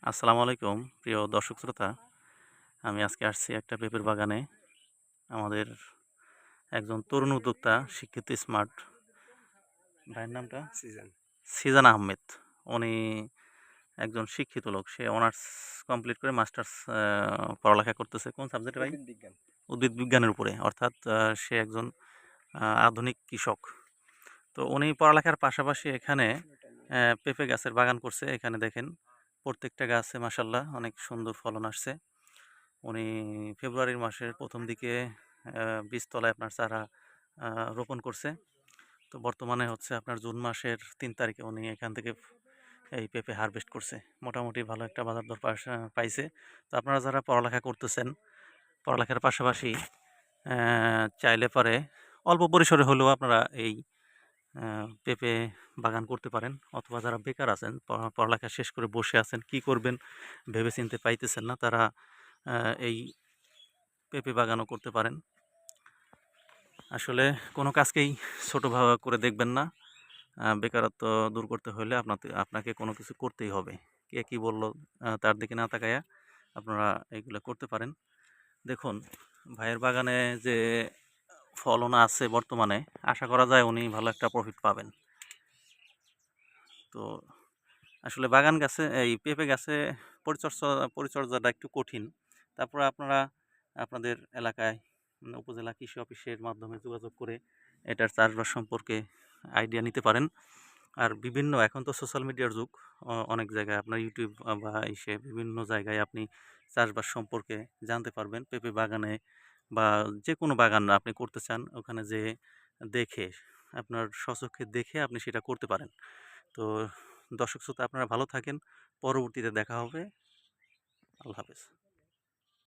আসসালামু আলাইকুম প্রিয় দর্শক শ্রোতা। আমি আজকে আসছি একটা পেঁপের বাগানে। আমাদের একজন তরুণ উদ্যোক্তা শিক্ষিত স্মার্ট ভাইয়ের নামটা সিজন। সিজান আহমেদ। উনি একজন শিক্ষিত লোক। সে অনার্স কমপ্লিট করে মাস্টার্স পড়ালেখা করতেছে। কোন সাবজেক্টে ভাই? উদ্ভিদ বিজ্ঞান। উদ্ভিদ বিজ্ঞানের উপরে। অর্থাৎ সে একজন আধুনিক কৃষক। তো উনি পড়ালেখার পাশাপাশি এখানে পেঁপে গাছের বাগান করছে। এখানে দেখেন প্রত্যেকটা গাছে মাশাআল্লাহ অনেক সুন্দর ফলন আসছে। উনি ফেব্রুয়ারি মাসের ১ম দিকে বীজতলায় আপনার চারা রোপণ করছে। তো বর্তমানে হচ্ছে আপনার জুন মাসের ৩ তারিখে উনি এখান থেকে এই পেঁপে হারভেস্ট করছে। মোটামুটি ভালো একটা বাজার দর পাইছে। তো আপনারা যারা পড়ালেখা করতেছেন, পড়ালেখার পাশাপাশি চাইলে পরে অল্প পরিসরে হলেও আপনারা এই পেঁপে বাগান করতে পারেন। অথবা যারা বেকার আছেন, পড়ালেখা শেষ করে বসে আছেন, কি করবেন ভেবে চিন্তে পাইতেছেন না, তারা এই পেঁপে বাগানও করতে পারেন। আসলে কোনো কাজকেই ছোট করে দেখবেন না। বেকারত্ব দূর করতে হলে আপনাকে কোনো কিছু করতেই হবে। কে কি বলল তার দিকে না তাকায়া আপনারা এগুলো করতে পারেন। দেখুন ভাইয়ের বাগানে যে ফলন আছে বর্তমানে, আশা করা যায় উনি ভালো একটা প্রফিট পাবেন। তো আসলে বাগান গাছে এই পেঁপে গাছে পরিচর্যাটা একটু কঠিন। তারপরে আপনারা আপনাদের এলাকায় উপজেলা কৃষি অফিসের মাধ্যমে যোগাযোগ করে এটার চাষবাস সম্পর্কে আইডিয়া নিতে পারেন। আর বিভিন্ন এখন তো সোশ্যাল মিডিয়ার যুগ। অনেক জায়গায় আপনার ইউটিউব বা বিভিন্ন জায়গায় আপনি চাষবাস সম্পর্কে জানতে পারবেন। পেঁপে বাগানে বা যেকোনো বাগান আপনি করতে চান, ওখানে যেয়ে দেখে আপনার স্বচক্ষে দেখে আপনি সেটা করতে পারেন। তো দর্শক শ্রোতা আপনারা ভালো থাকেন। পরবর্তীতে দেখা হবে। আল্লাহ হাফেজ।